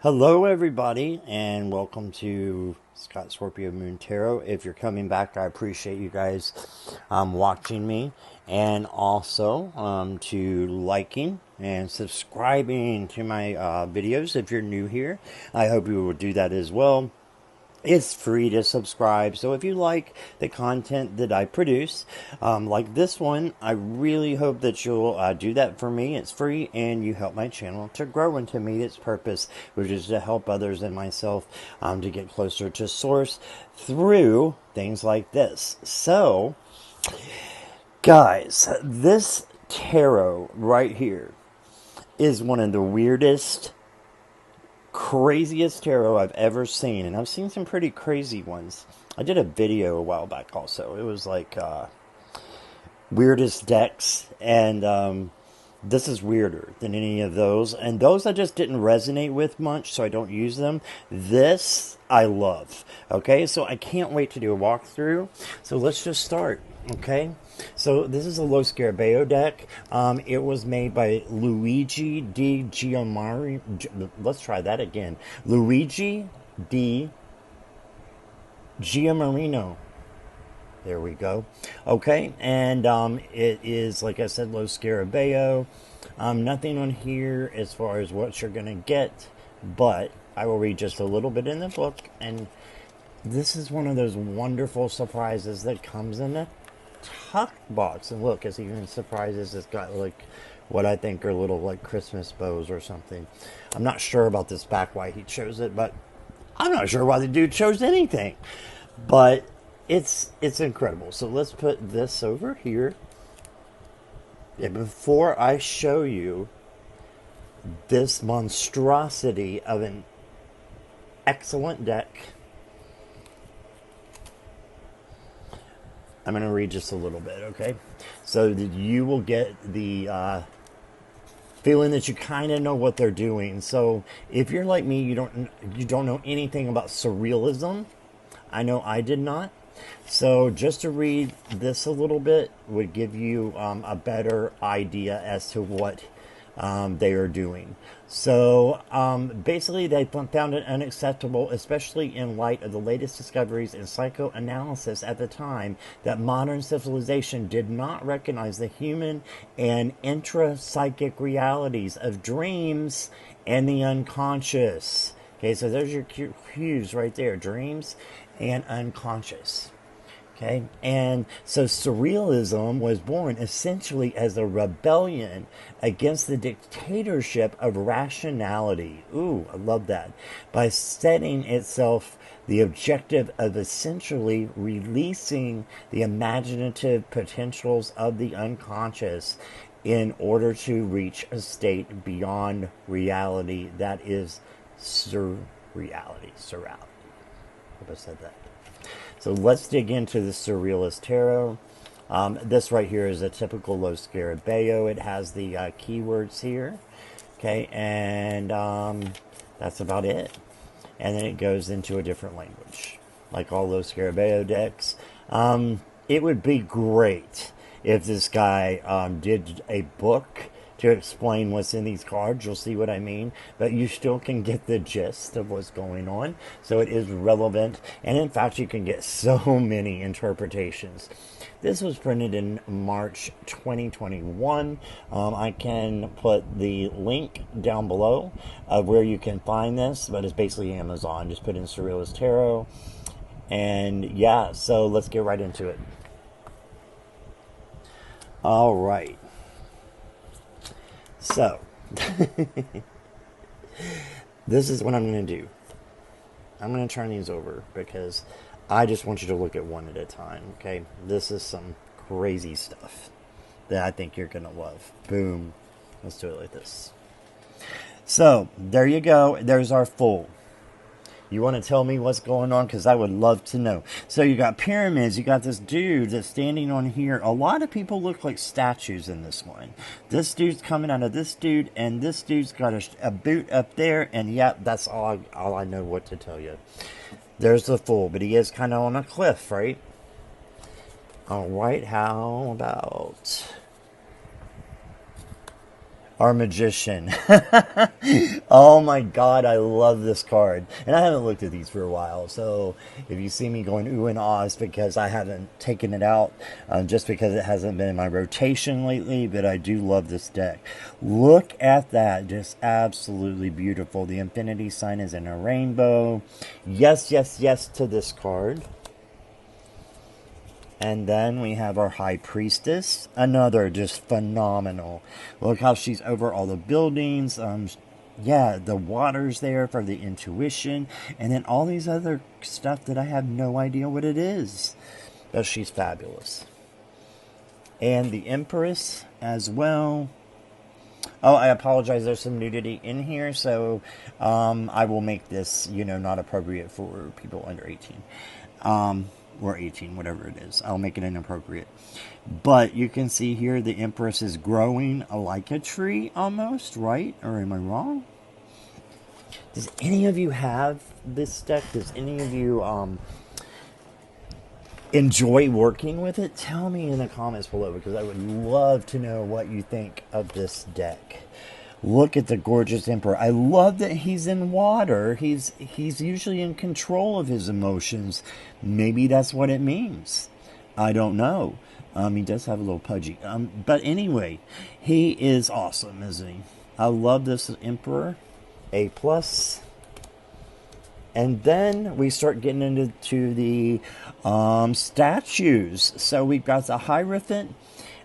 Hello, everybody, and welcome to Scott Scorpio Moon Tarot. If you're coming back, I appreciate you guys watching me, and also to liking and subscribing to my videos if you're new here. I hope you will do that as well. It's free to subscribe, so if you like the content that I produce, like this one, I really hope that you'll do that for me. It's free, and you help my channel to grow and to meet its purpose, which is to help others and myself to get closer to Source through things like this. So, guys, this tarot right here is one of the weirdest, craziest tarot I've ever seen, and I've seen some pretty crazy ones. I did a video a while back also. It was like weirdest decks, and this is weirder than any of those, and those I just didn't resonate with much, so I don't use them. This I love. Okay, so I can't wait to do a walkthrough, so let's just start. Okay, so this is a Lo Scarabeo deck. It was made by Luigi di Giamari. Let's try that again. Luigi di Giamarino. There we go. Okay, and it is, like I said, Lo Scarabeo. Nothing on here as far as what you're going to get, but I will read just a little bit in the book, and this is one of those wonderful surprises that comes in a tuck box. And look, as even surprises, it's got like what I think are little like Christmas bows or something. I'm not sure about this back, why he chose it, but I'm not sure why the dude chose anything. But it's incredible. So let's put this over here. And before I show you this monstrosity of an excellent deck, I'm going to read just a little bit, okay? So that you will get the feeling that you kind of know what they're doing. So if you're like me, you don't know anything about surrealism. I know I did not. So just to read this a little bit would give you a better idea as to what they are doing. So basically they found it unacceptable, especially in light of the latest discoveries in psychoanalysis at the time, that modern civilization did not recognize the human and intrapsychic realities of dreams and the unconscious. Okay, so there's your cues right there, dreams and unconscious. Okay, and so surrealism was born essentially as a rebellion against the dictatorship of rationality. Ooh, I love that. By setting itself the objective of essentially releasing the imaginative potentials of the unconscious in order to reach a state beyond reality that is surreality. I hope I said that. So let's dig into the Surrealist Tarot. This right here is a typical Lo Scarabeo. It has the keywords here. Okay, and that's about it. And then it goes into a different language, like all Lo Scarabeo decks. It would be great if this guy did a book to explain what's in these cards. You'll see what I mean, but you still can get the gist of what's going on, so it is relevant, and in fact you can get so many interpretations. This was printed in March 2021. I can put the link down below of where you can find this, but it's basically Amazon. Just put in Surrealist Tarot, and yeah, so let's get right into it. All right. So, this is what I'm going to do. I'm going to turn these over because I just want you to look at one at a time, okay? This is some crazy stuff that I think you're going to love. Boom. Let's do it like this. So, there you go. There's our Fool. You want to tell me what's going on? Because I would love to know. So you got pyramids. You got this dude that's standing on here. A lot of people look like statues in this one. This dude's coming out of this dude, and this dude's got a boot up there. And yeah, that's all I know what to tell you. There's the Fool, but he is kind of on a cliff, right? All right, how about Our magician. Oh my god, I love this card. And I haven't looked at these for a while, so if you see me going ooh and ah, it's because I haven't taken it out, just because it hasn't been in my rotation lately, but I do love this deck. Look at that, just absolutely beautiful. The infinity sign is in a rainbow. Yes, yes, yes to this card. And then we have our High Priestess, another just phenomenal. Look how she's over all the buildings. Yeah, the water's there for the intuition. And then all these other stuff that I have no idea what it is. But she's fabulous. And the Empress as well. Oh, I apologize. There's some nudity in here. So I will make this, not appropriate for people under 18. Or 18, whatever it is. I'll make it inappropriate. But you can see here the Empress is growing like a tree almost, right? Or am I wrong? Does any of you have this deck? Does any of you enjoy working with it? Tell me in the comments below, because I would love to know what you think of this deck. Look at the gorgeous Emperor. I love that he's in water. He's usually in control of his emotions. Maybe that's what it means. I don't know. He does have a little pudgy. But anyway, he is awesome, isn't he? I love this Emperor. A+. And then we start getting into the statues. So we've got the Hierophant.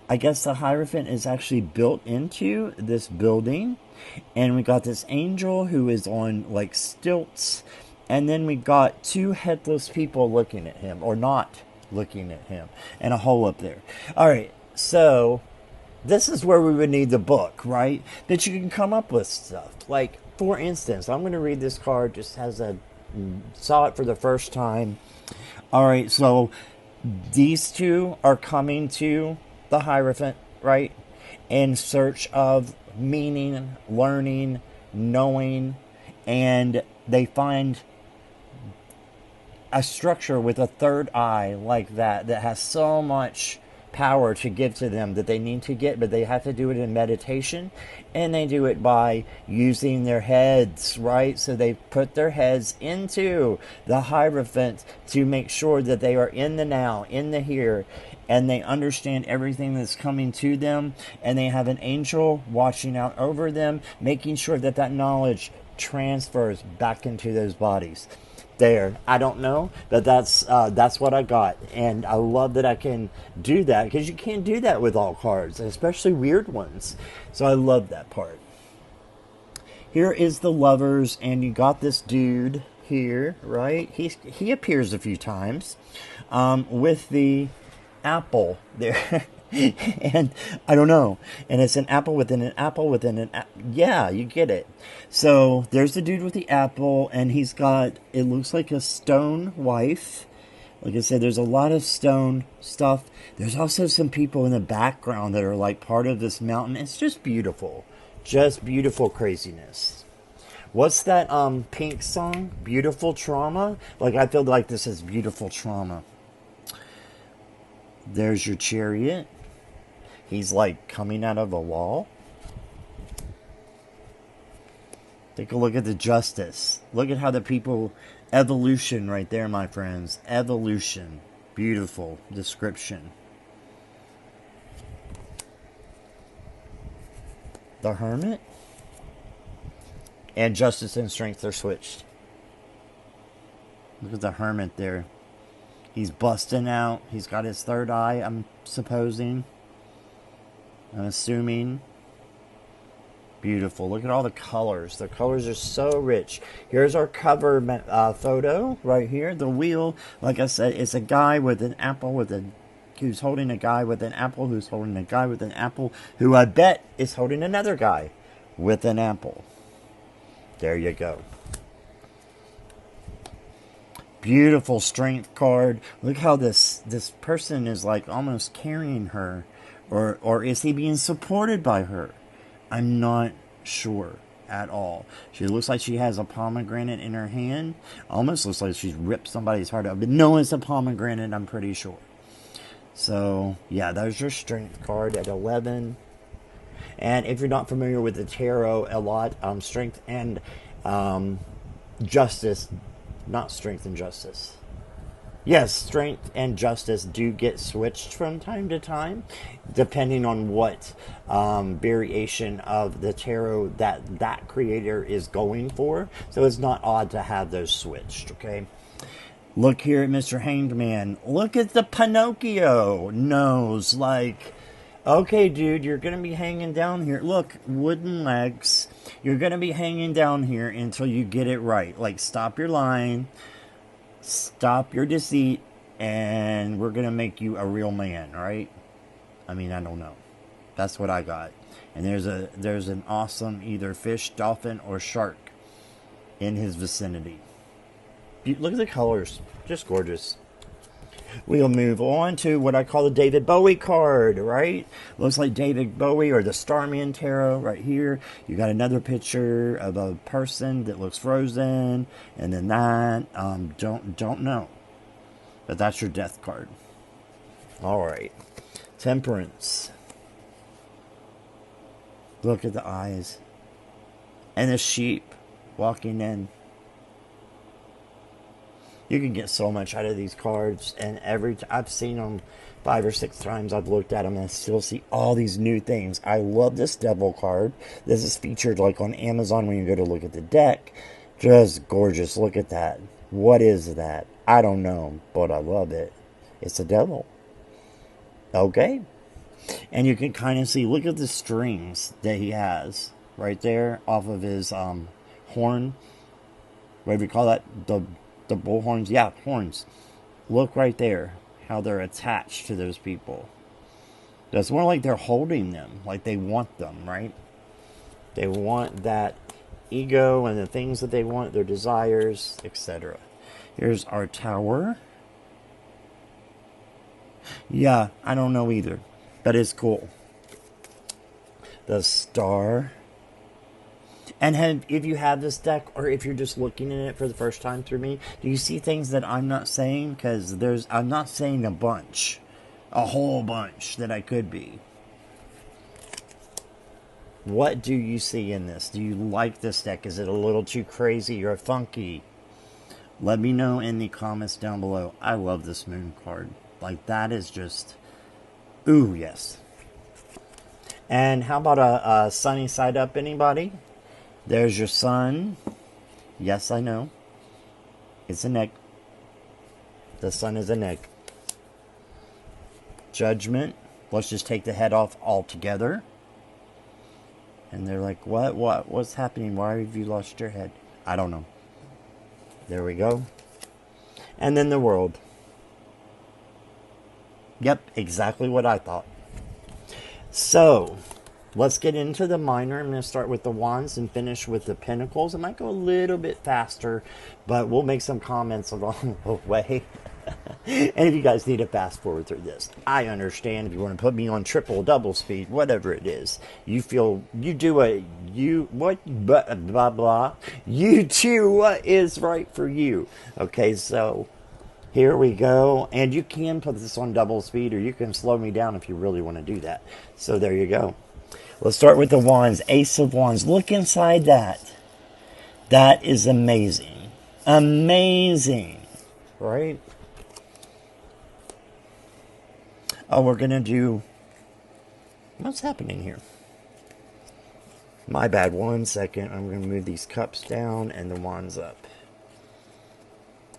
I guess the Hierophant is actually built into this building. And we got this angel who is on like stilts. And then we got two headless people looking at him, or not looking at him, and a hole up there. All right, so this is where we would need the book, right? That you can come up with stuff. Like, for instance, I'm going to read this card just as I saw it for the first time. All right, so these two are coming to the Hierophant, right? In search of meaning, learning, knowing, and they find a structure with a third eye like that has so much power to give to them that they need to get, but they have to do it in meditation, and they do it by using their heads, right? So they put their heads into the Hierophant to make sure that they are in the now, in the here, and they understand everything that's coming to them, and they have an angel watching out over them, making sure that that knowledge transfers back into those bodies. There, I don't know, but that's what I got, and I love that I can do that, because you can't do that with all cards, especially weird ones. So I love that part. Here is the Lovers, and you got this dude here, right? He appears a few times with the apple there. And I don't know, and it's an apple within an apple within an apple. Yeah, you get it. So there's the dude with the apple, and he's got, it looks like a stone wife. Like I said, there's a lot of stone stuff. There's also some people in the background that are like part of this mountain. It's just beautiful craziness. What's that Pink song? Beautiful Trauma? Like, I feel like this is beautiful trauma. There's your Chariot. He's like coming out of a wall. Take a look at the Justice. Look at how the people... Evolution right there, my friends. Evolution. Beautiful description. The Hermit. And Justice and Strength are switched. Look at the Hermit there. He's busting out. He's got his third eye, I'm supposing. I'm assuming. Beautiful. Look at all the colors. The colors are so rich. Here's our cover photo right here. The wheel, like I said, it's a guy with an apple with a... who's holding a guy with an apple, who's holding a guy with an apple, who I bet is holding another guy with an apple. There you go. Beautiful Strength card. Look how this person is like almost carrying her. Or is he being supported by her? I'm not sure at all. She looks like she has a pomegranate in her hand. Almost looks like she's ripped somebody's heart out. But no, it's a pomegranate, I'm pretty sure. So, yeah, there's your Strength card at 11. And if you're not familiar with the tarot a lot, strength and justice, not strength and justice. Yes, strength and justice do get switched from time to time, depending on what variation of the tarot that creator is going for. So it's not odd to have those switched, okay? Look here at Mr. Hanged Man. Look at the Pinocchio nose. Like, okay, dude, you're going to be hanging down here. Look, wooden legs. You're going to be hanging down here until you get it right. Like, stop your lying. Stop your deceit, and we're going to make you a real man, right? I mean, I don't know. That's what I got. And there's an awesome either fish, dolphin, or shark in his vicinity. Look at the colors. Just gorgeous. We'll move on to what I call the David Bowie card, right? Looks like David Bowie or the Starman Tarot right here. You got another picture of a person that looks frozen, and then that, don't know. But that's your death card. All right. Temperance. Look at the eyes. And the sheep walking in. You can get so much out of these cards, and I've seen them 5 or 6 times. I've looked at them and I still see all these new things. I love this Devil card. This is featured like on Amazon when you go to look at the deck. Just gorgeous. Look at that. What is that? I don't know, but I love it. It's a devil. Okay. And you can kind of see, look at the strings that he has right there off of his horn. What do you call that? The bull horns? Yeah, horns. Look right there, how they're attached to those people. It's more like they're holding them, like they want them, right? They want that ego and the things that they want, their desires, etc. Here's our tower. Yeah, I don't know either, but it's cool. The star. And if you have this deck, or if you're just looking at it for the first time through me, do you see things that I'm not saying? Because I'm not saying a whole bunch that I could be. What do you see in this? Do you like this deck? Is it a little too crazy or funky? Let me know in the comments down below. I love this moon card. Like, that is just, ooh, yes. And how about a sunny side up, anybody? There's your sun. Yes, I know. It's an egg. The sun is an egg. Judgment. Let's just take the head off altogether. And they're like, what? What's happening? Why have you lost your head? I don't know. There we go. And then the world. Yep, exactly what I thought. So, let's get into the minor. I'm going to start with the wands and finish with the Pinnacles. It might go a little bit faster, but we'll make some comments along the way. And if you guys need to fast forward through this, I understand. If you want to put me on triple, double speed, whatever it is, you feel, you do blah, blah, blah. You do what is right for you. Okay, so here we go. And you can put this on double speed, or you can slow me down if you really want to do that. So there you go. Let's start with the wands. Ace of Wands. Look inside that. That is amazing. Amazing. Right? Oh, we're going to do... What's happening here? My bad. 1 second. I'm going to move these cups down and the wands up.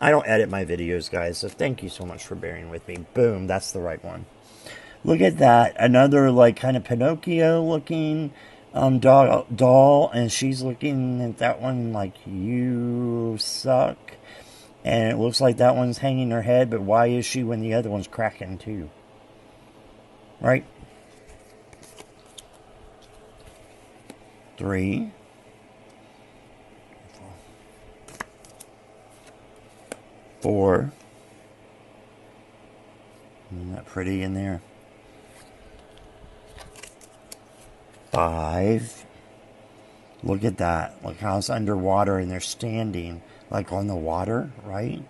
I don't edit my videos, guys, so thank you so much for bearing with me. Boom. That's the right one. Look at that. Another, like, kind of Pinocchio-looking doll, and she's looking at that one like, you suck. And it looks like that one's hanging her head, but why is she when the other one's cracking, too? Right? 3. 4. Isn't that pretty in there? 5. Look at that. Look how it's underwater and they're standing like on the water, right?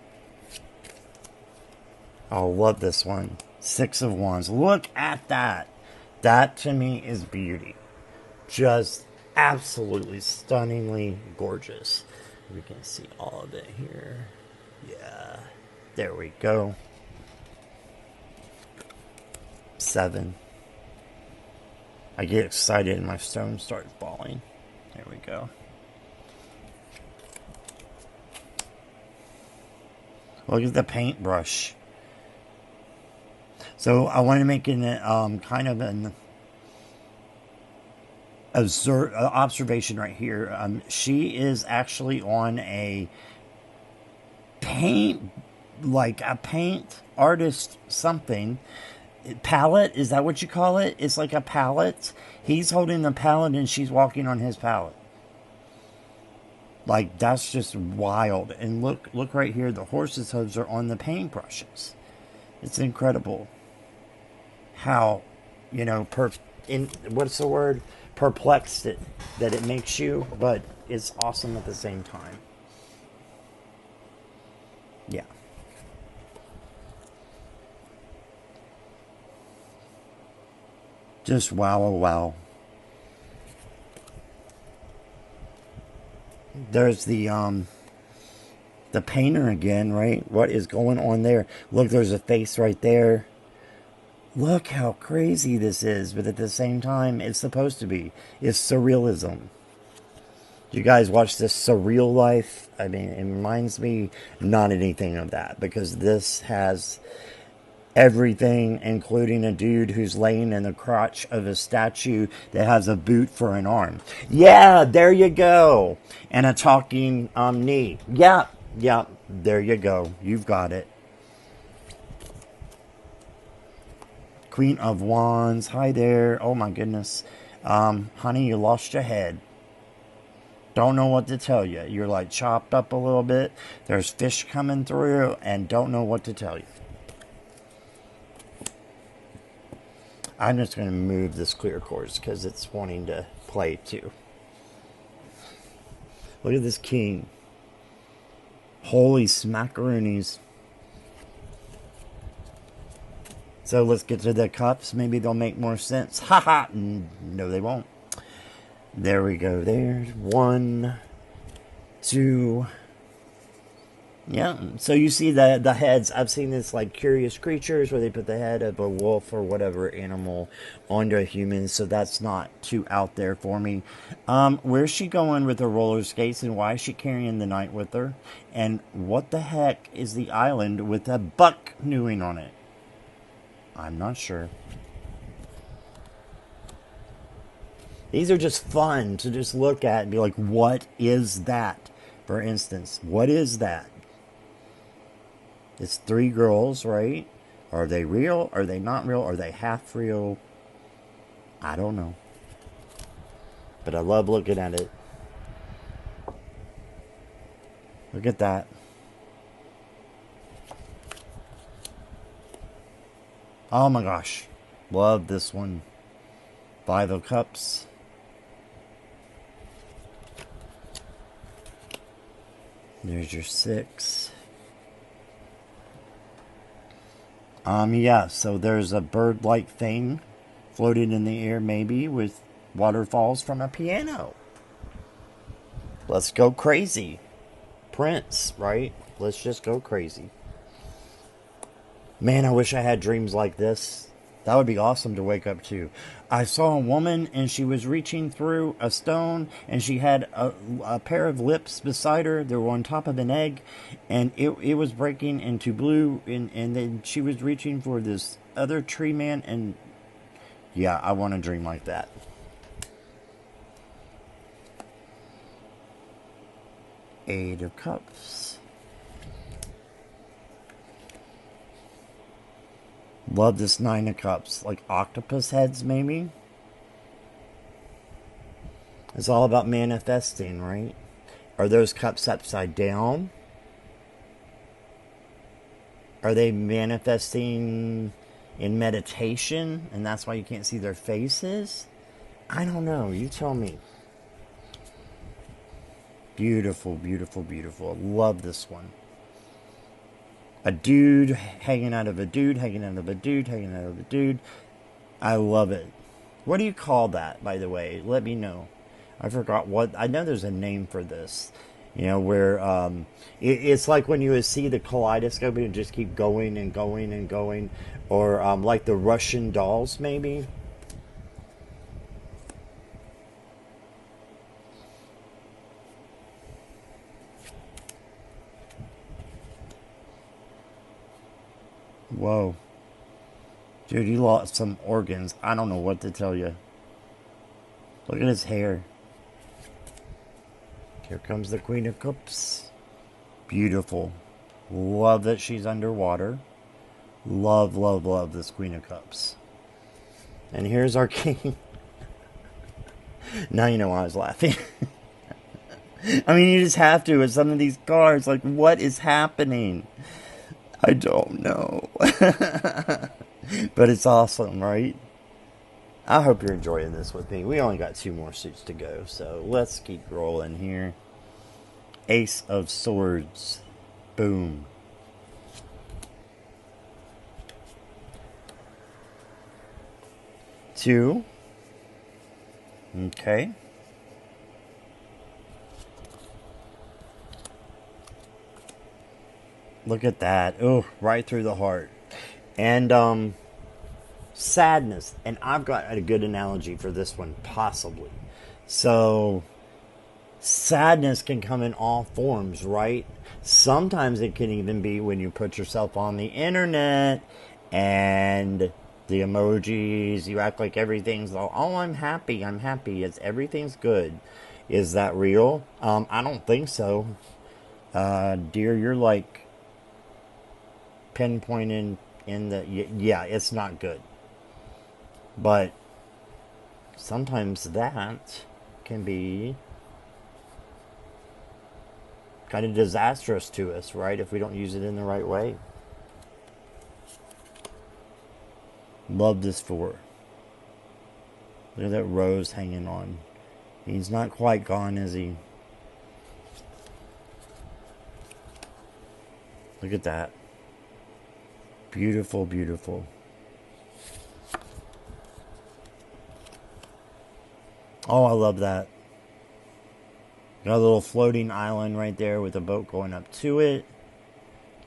I love this one. 6 of Wands. Look at that. That to me is beauty. Just absolutely stunningly gorgeous. We can see all of it here. Yeah, there we go. 7. I get excited and my stones start falling. There we go. Look at the paintbrush. So I want to make an kind of an observation right here. She is actually on a paint, like a paint artist something. Palette, is that what you call it? It's like a palette. He's holding the palette and she's walking on his palette. Like, that's just wild. And look right here. The horse's hooves are on the paintbrushes. It's incredible how, you know, what's the word? Perplexed that it makes you, but it's awesome at the same time. Yeah. Just wow, oh wow. There's the painter again, right? What is going on there? Look, there's a face right there. Look how crazy this is, but at the same time, it's supposed to be. It's surrealism. You guys watch this Surreal Life? I mean, it reminds me not anything of that, because this has everything, including a dude who's laying in the crotch of a statue that has a boot for an arm. Yeah, there you go. And a talking knee. Yeah, there you go. You've got it. Queen of Wands. Hi there. Oh my goodness. Honey, you lost your head. Don't know what to tell you. You're like chopped up a little bit. There's fish coming through and don't know what to tell you. I'm just going to move this clear quartz because it's wanting to play too. Look at this king. Holy smackaroonies. So let's get to the cups. Maybe they'll make more sense. Haha. No, they won't. There we go. There's 1, 2. Yeah. So you see the heads. I've seen this like Curious Creatures where they put the head of a wolf or whatever animal onto a human. So that's not too out there for me. Where's she going with her roller skates and why is she carrying the knight with her? And what the heck is the island with a buck canoeing on it? I'm not sure. These are just fun to just look at and be like, what is that? For instance, what is that? It's 3 girls, right? Are they real? Are they not real? Are they half real? I don't know. But I love looking at it. Look at that. Oh my gosh. Love this one. 5 of Cups. There's your 6. Yeah, so there's a bird-like thing floating in the air, maybe, with waterfalls from a piano. Let's go crazy. Prince, right? Let's just go crazy. Man, I wish I had dreams like this. That would be awesome to wake up to. I saw a woman and she was reaching through a stone and she had a pair of lips beside her. They were on top of an egg and it was breaking into blue and then she was reaching for this other tree man and yeah, I want a dream like that. Eight of Cups. Love this 9 of Cups. Like octopus heads, maybe? It's all about manifesting, right? Are those cups upside down? Are they manifesting in meditation? And that's why you can't see their faces? I don't know. You tell me. Beautiful, beautiful, beautiful. Love this one. A dude hanging out of a dude, hanging out of a dude, hanging out of a dude. I love it. What do you call that, by the way? Let me know. I forgot what. I know there's a name for this. You know, where it's like when you see the kaleidoscope and just keep going and going and going. Or like the Russian dolls, maybe. Whoa. Dude, you lost some organs. I don't know what to tell you. Look at his hair. Here comes the Queen of Cups. Beautiful. Love that she's underwater. Love, love, love this Queen of Cups. And here's our king. Now you know why I was laughing. I mean, you just have to with some of these cards. Like, what is happening? I don't know. But it's awesome, right? I hope you're enjoying this with me. We only got 2 more suits to go, so let's keep rolling here. Ace of Swords. Boom. Two. Okay. Look at that. Oh, right through the heart. And sadness. And I've got a good analogy for this one, possibly. So, sadness can come in all forms, right? Sometimes it can even be when you put yourself on the internet and the emojis, you act like everything's all, oh, I'm happy, it's everything's good. Is that real? I don't think so. Dear, you're like pinpointing in the, yeah, it's not good. But sometimes that can be kind of disastrous to us, right? If we don't use it in the right way. Love this 4. Look at that rose hanging on. He's not quite gone, is he? Look at that. Beautiful, beautiful. Oh, I love that. Got a little floating island right there with a boat going up to it.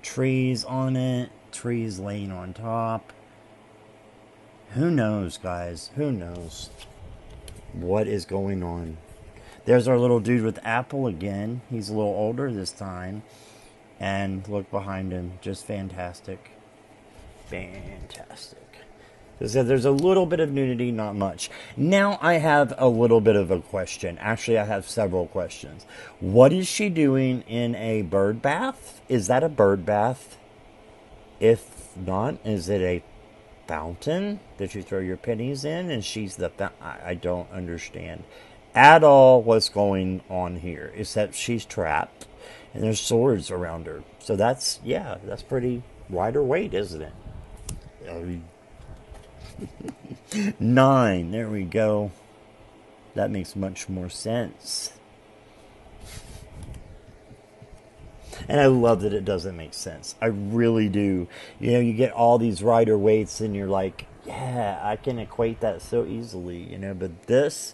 Trees on it. Trees laying on top. Who knows, guys? Who knows what is going on? There's our little dude with Apple again. He's a little older this time. And look behind him. Just fantastic. Fantastic. So there's a little bit of nudity, not much. Now I have a little bit of a question. Actually, I have several questions. What is she doing in a bird bath? Is that a bird bath? If not, is it a fountain that you throw your pennies in? And she's the I don't understand at all what's going on here, except she's trapped and there's swords around her. So that's, yeah, that's pretty wider weight, isn't it? 9. There we go. That makes much more sense. And I love that it doesn't make sense. I really do. You know, you get all these rider weights and you're like, yeah, I can equate that so easily, you know. But this,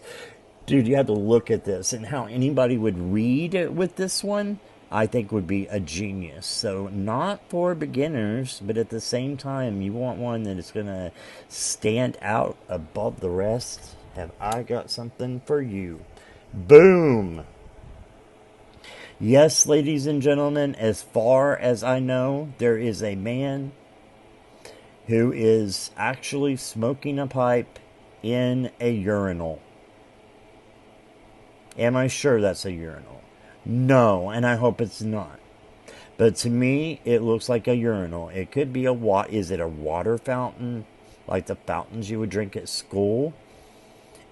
dude, you have to look at this. And how anybody would read it with this one, I think would be a genius. So not for beginners, but at the same time, you want one that is going to stand out above the rest. Have I got something for you? Boom! Yes, ladies and gentlemen, as far as I know, there is a man who is actually smoking a pipe in a urinal. Am I sure that's a urinal? No, and I hope it's not. But to me, it looks like a urinal. It could be is it a water fountain? Like the fountains you would drink at school?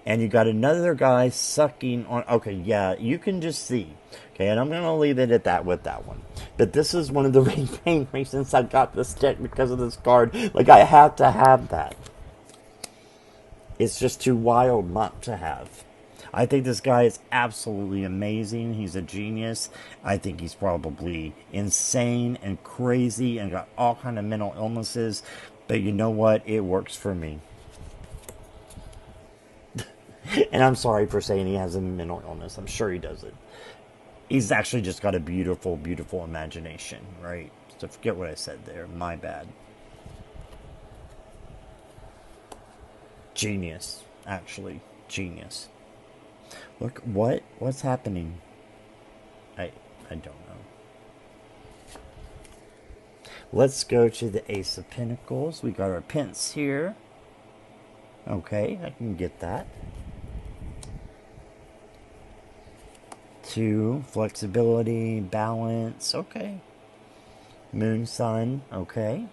And you got another guy sucking on... Okay, yeah, you can just see. Okay, and I'm going to leave it at that with that one. But this is one of the main reasons I got this deck, because of this card. Like, I have to have that. It's just too wild not to have. I think this guy is absolutely amazing. He's a genius. I think he's probably insane and crazy and got all kind of mental illnesses. But you know what? It works for me. And I'm sorry for saying he has a mental illness. I'm sure he doesn't. He's actually just got a beautiful, beautiful imagination, right? So forget what I said there. My bad. Genius, actually. Genius. Look, what's happening? I don't know. Let's go to the Ace of Pentacles. We got our pence here. Okay, I can get that. 2, flexibility, balance. Okay. Moon, sun. Okay.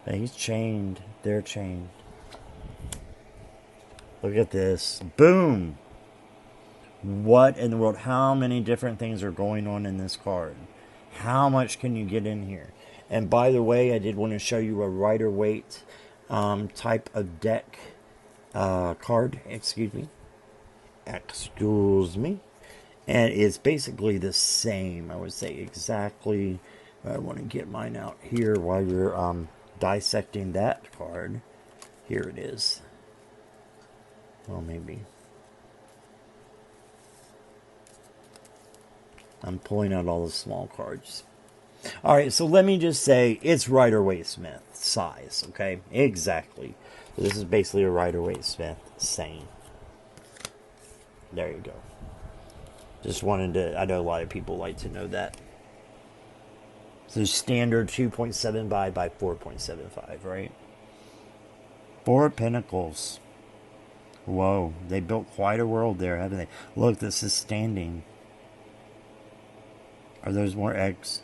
But he's chained. They're chained. Look at this. Boom! What in the world? How many different things are going on in this card? How much can you get in here? And by the way, I did want to show you a Rider-Waite type of deck card. Excuse me. And it's basically the same. I would say exactly. I want to get mine out here while you're dissecting that card. Here it is. Well, maybe. I'm pulling out all the small cards. All right, so let me just say it's Rider-Waite Smith size, okay? Exactly. So this is basically a Rider-Waite Smith same. There you go. Just wanted to, I know a lot of people like to know that. So standard 2.75 by 4.75, right? 4 Pinnacles. Whoa, they built quite a world there, haven't they? Look, this is standing. Are those more eggs?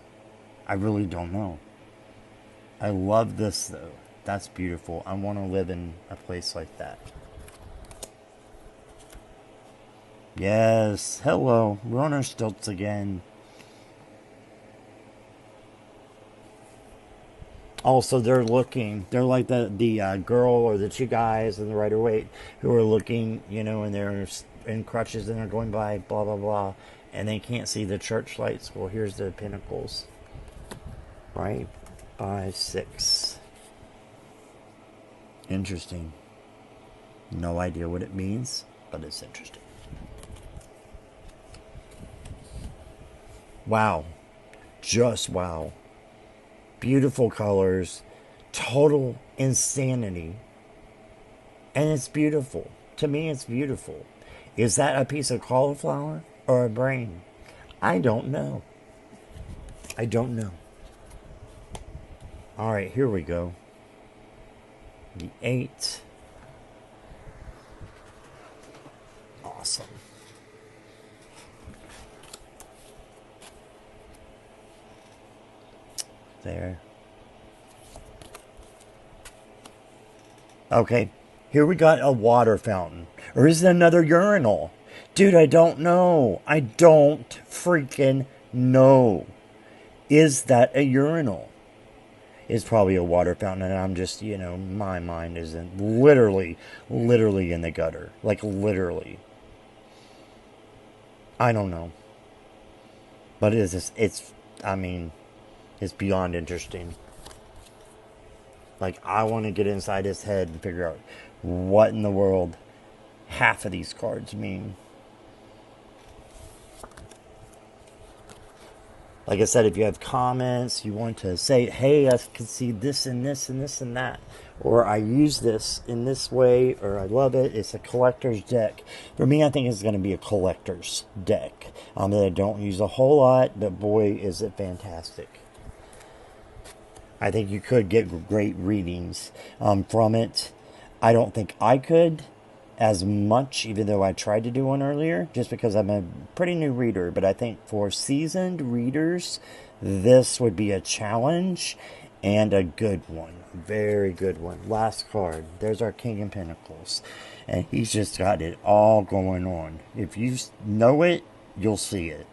I really don't know. I love this, though. That's beautiful. I want to live in a place like that. Yes. Hello. We're on our stilts again. Also, they're looking. They're like the girl or the 2 guys in the Rider-Waite who are looking, you know, and they're in crutches and they're going by, blah, blah, blah. And they can't see the church lights. Well, here's the Pinnacles. Right? 5, 6. Interesting. No idea what it means, but it's interesting. Wow. Just wow. Beautiful colors. Total insanity. And it's beautiful. To me, it's beautiful. Is that a piece of cauliflower or a brain? I don't know. I don't know. All right, here we go. The 8. Awesome. There. Okay, here we got a water fountain. Or is it another urinal? Dude, I don't know. I don't freaking know. Is that a urinal? It's probably a water fountain, and I'm just, you know, my mind isn't literally in the gutter. Like, literally. I don't know. But I mean, it's beyond interesting. Like, I want to get inside his head and figure out what in the world half of these cards mean. Like I said, if you have comments, you want to say, hey, I can see this and this and this and that. Or I use this in this way, or I love it. It's a collector's deck. For me, I think it's going to be a collector's deck. That I don't use a whole lot, but boy, is it fantastic. I think you could get great readings from it. I don't think I could as much, even though I tried to do one earlier, just because I'm a pretty new reader. But I think for seasoned readers, this would be a challenge and a good one. Very good one. Last card. There's our King of Pentacles. And he's just got it all going on. If you know it, you'll see it.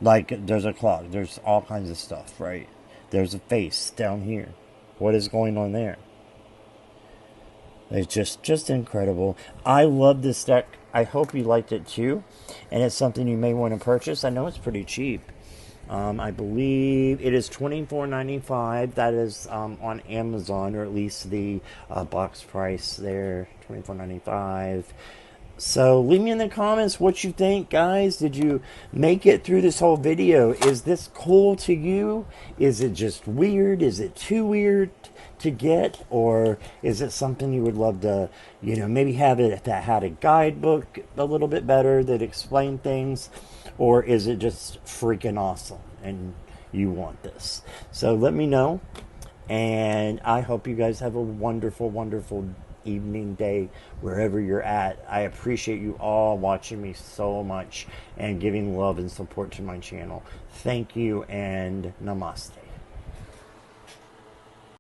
Like, there's a clock. There's all kinds of stuff, right? There's a face down here. What is going on there? It's just incredible. I love this deck. I hope you liked it too. And it's something you may want to purchase. I know it's pretty cheap. I believe it is $24.95. That is on Amazon, or at least the box price there, $24.95. So leave me in the comments what you think, guys. Did you make it through this whole video? Is this cool to you? Is it just weird? Is it too weird to get? Or is it something you would love to, maybe have it that had a guidebook a little bit better that explained things? Or is it just freaking awesome and you want this? So let me know. And I hope you guys have a wonderful, wonderful evening, day, wherever you're at. I appreciate you all watching me so much and giving love and support to my channel. Thank you and namaste.